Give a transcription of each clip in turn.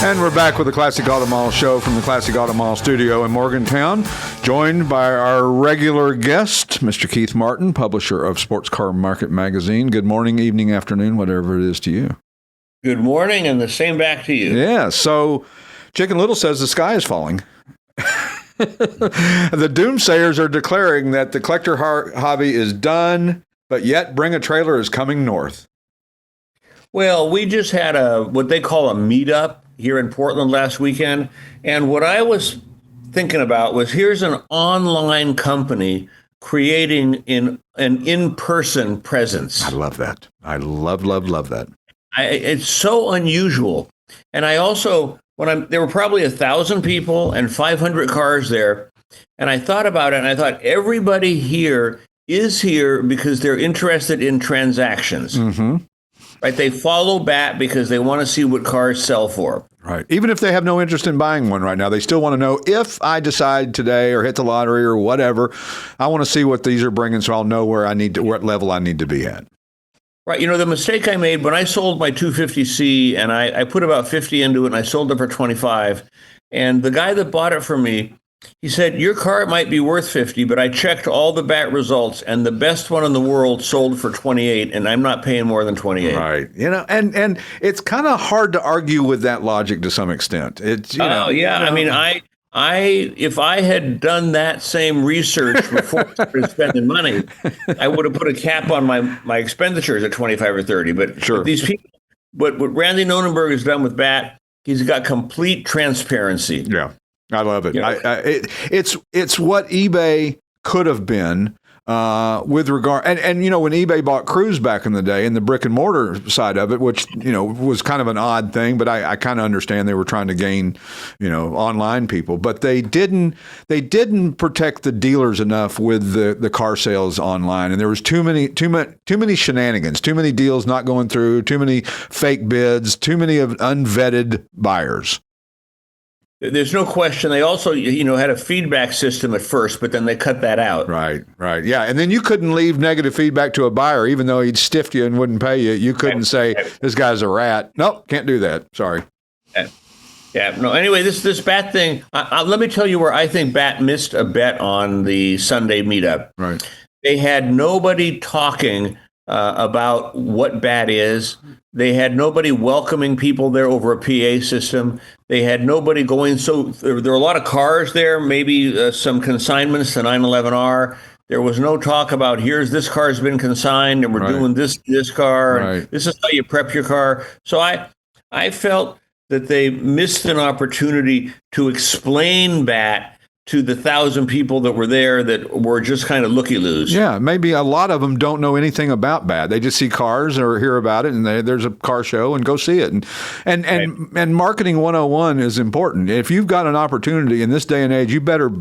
And we're back with the Classic Auto Mall show from the Classic Auto Mall studio in Morgantown, joined by our regular guest, Mr. Keith Martin, publisher of Sports Car Market Magazine. Good morning, evening, afternoon, whatever it is to you. Good morning, and the same back to you. Yeah, so Chicken Little says the sky is falling. The doomsayers are declaring that the collector hobby is done, but yet Bring a Trailer is coming north. Well, we just had what they call a meetup here in Portland last weekend. And what I was thinking about was here's an online company creating an in-person presence. I love that. I love that. It's so unusual. And I also, there were probably 1,000 people and 500 cars there. And I thought about it, and I thought everybody here is here because they're interested in transactions. Mm-hmm. Right? They follow BAT because they want to see what cars sell for. Right. Even if they have no interest in buying one right now, they still want to know if I decide today or hit the lottery or whatever, I want to see what these are bringing so I'll know what level I need to be at. Right. You know, the mistake I made when I sold my 250C and I put about 50 into it and I sold it for 25. And the guy that bought it from me, he said, your car might be worth 50, but I checked all the BAT results and the best one in the world sold for 28 and I'm not paying more than 28. Right. You know, and it's kind of hard to argue with that logic to some extent. It's, you know, yeah. You know. I mean, if I had done that same research before I started spending money, I would have put a cap on my expenditures at 25 or 30. But sure. These people, what Randy Nonnenberg has done with BAT, he's got complete transparency. Yeah. I love it. You know, it's what eBay could have been with regard, and you know, when eBay bought Cruise back in the day, and the brick and mortar side of it, which you know was kind of an odd thing, but I kind of understand they were trying to gain, you know, online people, but they didn't protect the dealers enough with the car sales online, and there was too many shenanigans, too many deals not going through, too many fake bids, too many of unvetted buyers. There's no question. They also, you know, had a feedback system at first, but then they cut that out. Right. Yeah. And then you couldn't leave negative feedback to a buyer, even though he'd stiff you and wouldn't pay you. You couldn't say, this guy's a rat. Nope, can't do that. Sorry. Yeah. No, anyway, this BAT thing, let me tell you where I think BAT missed a bet on the Sunday meetup. Right. They had nobody talking about what BAT is. They had nobody welcoming people there over a PA system. They had nobody going. So there were a lot of cars there, maybe some consignments to 911R. There was no talk about here's this car's been consigned and we're doing this car. Right. And this is how you prep your car. So I felt that they missed an opportunity to explain BAT to the 1,000 people that were there that were just kind of looky-loos. Yeah, maybe a lot of them don't know anything about BAT. They just see cars or hear about it, and there's a car show, and go see it. And marketing 101 is important. If you've got an opportunity in this day and age, you better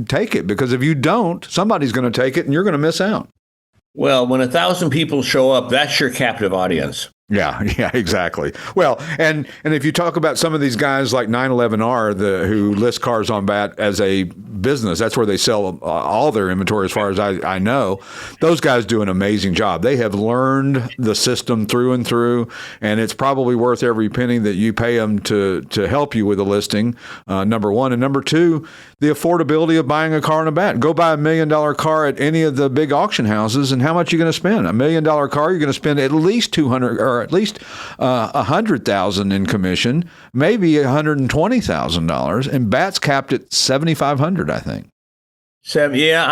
take it, because if you don't, somebody's going to take it, and you're going to miss out. Well, when 1,000 people show up, that's your captive audience. Yeah, exactly. Well, and if you talk about some of these guys like 911R, who list cars on BAT as a business, that's where they sell all their inventory as far as I know. Those guys do an amazing job. They have learned the system through and through, and it's probably worth every penny that you pay them to help you with a listing, number one. And number two, the affordability of buying a car on a BAT. Go buy $1 million car at any of the big auction houses, and how much are you going to spend? $1 million car, you're going to spend at least $200 or at least $100,000 in commission, maybe $120,000, and BAT's capped at $7,500, I think. Yeah,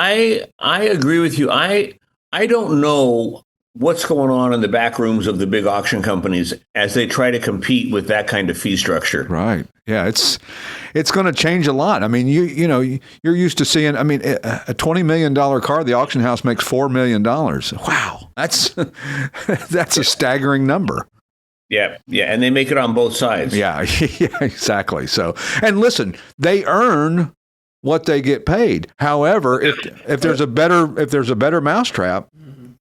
I agree with you. I don't know what's going on in the back rooms of the big auction companies as they try to compete with that kind of fee structure. Right. Yeah, it's going to change a lot. I mean, you know, you're used to seeing, I mean, a $20 million car, the auction house makes $4 million. Wow. That's a staggering number. Yeah, and they make it on both sides. Yeah, exactly. So, and listen, they earn what they get paid. However, if there's a better mousetrap,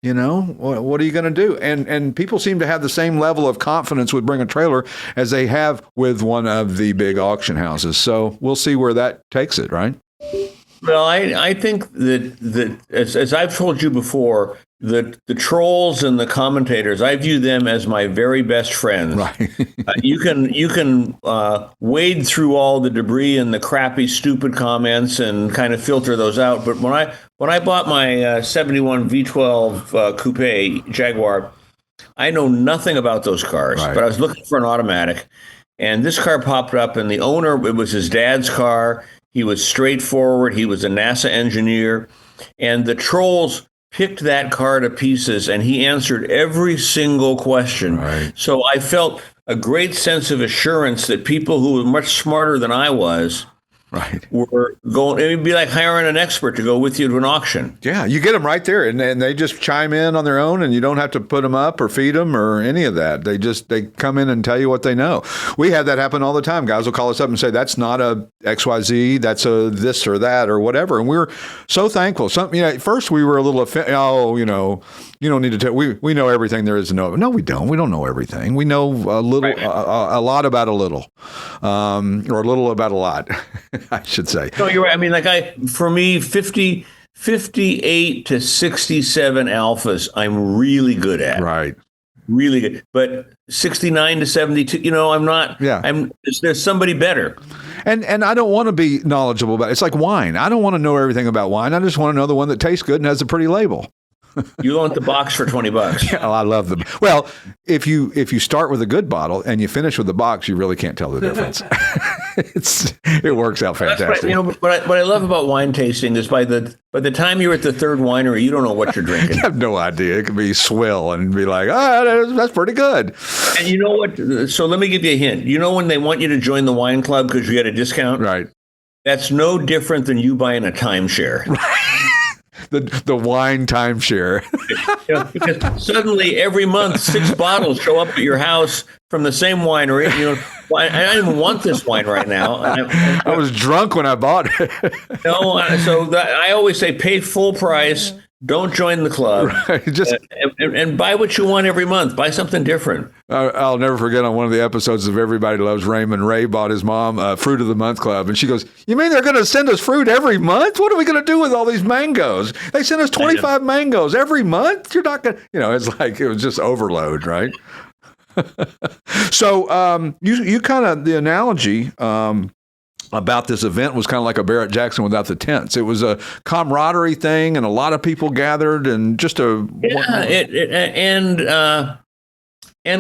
you know, what are you going to do? And people seem to have the same level of confidence with Bring a Trailer as they have with one of the big auction houses. So we'll see where that takes it, right? Well, I think that as I've told you before, the trolls and the commentators, I view them as my very best friends. Right. You can wade through all the debris and the crappy, stupid comments and kind of filter those out. But when I bought my 71 V12 coupe Jaguar, I know nothing about those cars, Right. but I was looking for an automatic, and this car popped up, and the owner, it was his dad's car. He was straightforward. He was a NASA engineer, and the trolls picked that car to pieces, and he answered every single question. Right. So I felt a great sense of assurance that people who were much smarter than I was Right. were going. It'd be like hiring an expert to go with you to an auction. Yeah, you get them right there, and they just chime in on their own, and you don't have to put them up or feed them or any of that. They come in and tell you what they know. We have that happen all the time. Guys will call us up and say, "That's not a XYZ, that's a this or that or whatever," and we're so thankful. At first we were a little offended. Oh, you don't need to tell. We know everything there is to know. No, we don't. We don't know everything. We know a little, Right. a lot about a little, or a little about a lot. I should say. No, you're right. I mean, for me, 58 to 67 alphas, I'm really good at. Right. Really good. But 69 to 72, I'm not. Yeah. There's somebody better. And I don't want to be knowledgeable about it. It's like wine. I don't want to know everything about wine. I just want to know the one that tastes good and has a pretty label. You want the box for $20. Yeah, I love them. Well, if you start with a good bottle and you finish with the box, you really can't tell the difference. It works out fantastic. What I love about wine tasting is by the time you're at the third winery, you don't know what you're drinking. I have no idea. It could be swill and be like, that's pretty good. And you know what? So let me give you a hint. You know when they want you to join the wine club because you get a discount? Right. That's no different than you buying a timeshare. The wine timeshare. Because suddenly every month 6 bottles show up at your house from the same winery. I don't even want this wine right now. I was drunk when I bought it. I always say pay full price. Don't join the club. Right, and buy what you want every month. Buy something different. I'll never forget on one of the episodes of Everybody Loves Raymond, Ray bought his mom a Fruit of the Month Club. And she goes, "You mean they're going to send us fruit every month? What are we going to do with all these mangoes? They sent us 25 mangoes every month? You're not going to," it's like it was just overload, right? So you kind of, the analogy about this event was kind of like a Barrett-Jackson without the tents. It was a camaraderie thing, and a lot of people gathered, and just and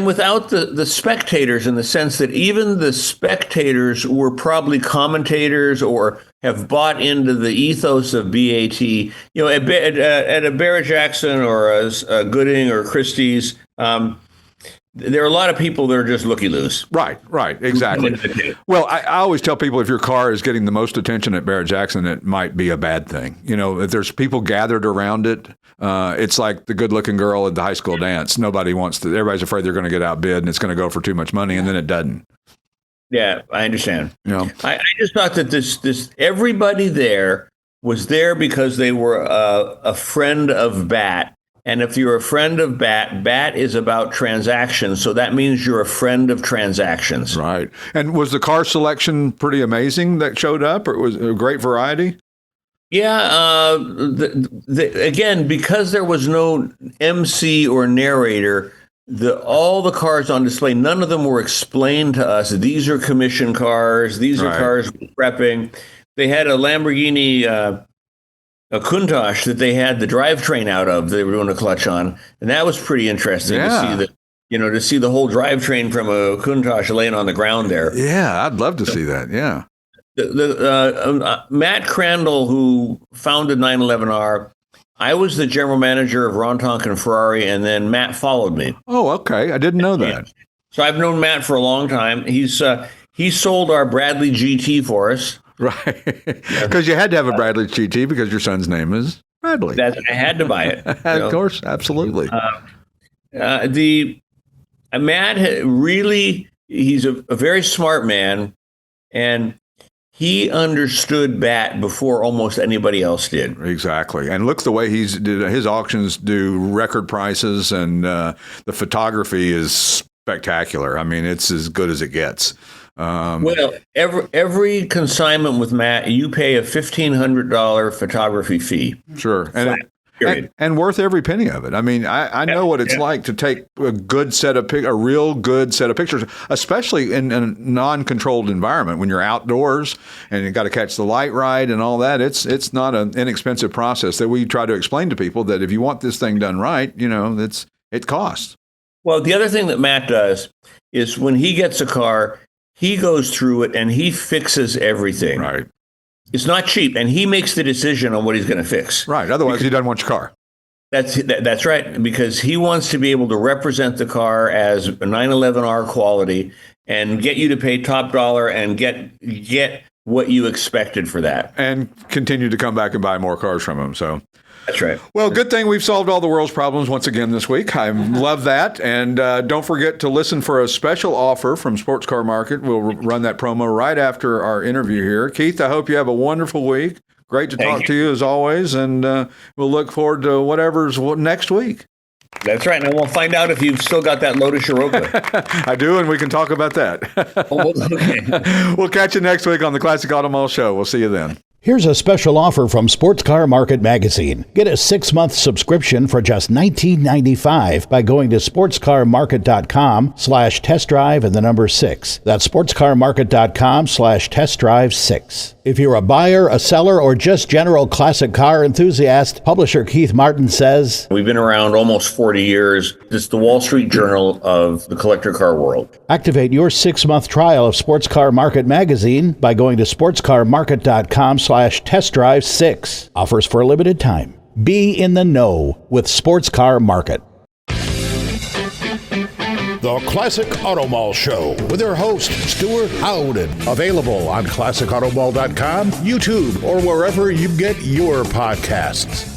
without the spectators, in the sense that even the spectators were probably commentators or have bought into the ethos of BAT. At a Barrett-Jackson or a Gooding or Christie's, there are a lot of people that are just looky-loos. Right, exactly. Well, I always tell people if your car is getting the most attention at Barrett-Jackson, it might be a bad thing. If there's people gathered around it, it's like the good-looking girl at the high school dance. Everybody's afraid they're going to get outbid and it's going to go for too much money, and then it doesn't. Yeah, I understand. I just thought that this everybody there was there because they were a friend of BAT. And if you're a friend of BAT is about transactions. So that means you're a friend of transactions. Right. And was the car selection pretty amazing that showed up, or was it a great variety? Yeah. Again, because there was no MC or narrator, all the cars on display, none of them were explained to us. These are commission cars. These are cars we're prepping. They had a Lamborghini a Countach that they had the drivetrain out of, they were doing a clutch on, and that was pretty interesting to see the whole drivetrain from a Countach laying on the ground there. Yeah, I'd love to see that. Yeah, Matt Crandall, who founded 911R, I was the general manager of Ron Tonkin Ferrari, and then Matt followed me. Oh, okay, I didn't know that. So I've known Matt for a long time. He sold our Bradley GT for us. Right, because you had to have a Bradley GT because your son's name is Bradley. I had to buy it. Of course, absolutely. Matt he's a very smart man, and he understood BAT before almost anybody else did. Exactly, and look the way his auctions do record prices, and the photography is spectacular. I mean, it's as good as it gets. Well, every consignment with Matt, you pay a $1,500 photography fee. Sure, Period. And worth every penny of it. I mean, I know what it's like to take a real good set of pictures, especially in a non-controlled environment when you're outdoors and you got to catch the light right and all that. It's not an inexpensive process that we try to explain to people that if you want this thing done right, it costs. Well, the other thing that Matt does is when he gets a car, he goes through it and he fixes everything. Right. It's not cheap, and he makes the decision on what he's going to fix. Right. Otherwise, he doesn't want your car. That's right, because he wants to be able to represent the car as a 911R quality and get you to pay top dollar and get what you expected for that. And continue to come back and buy more cars from him. So that's right. Well, good thing we've solved all the world's problems once again this week. I love that. And don't forget to listen for a special offer from Sports Car Market. We'll run that promo right after our interview here. Keith, I hope you have a wonderful week. Great to talk to you as always. And we'll look forward to whatever's next week. That's right. And we'll find out if you've still got that Lotus Scirocco. I do, and we can talk about that. Okay. We'll catch you next week on the Classic Auto Mall Show. We'll see you then. Here's a special offer from Sports Car Market Magazine. Get a 6-month subscription for just $19.95 by going to sportscarmarket.com/test drive and the number 6. That's sportscarmarket.com/test drive 6. If you're a buyer, a seller, or just general classic car enthusiast, publisher Keith Martin says, we've been around almost 40 years. It's the Wall Street Journal of the collector car world. Activate your 6-month trial of Sports Car Market Magazine by going to sportscarmarket.com/test drive 6. Offers for a limited time. Be in the know with Sports Car Market. The Classic Auto Mall Show with their host, Stewart Howden. Available on classicautomall.com, YouTube, or wherever you get your podcasts.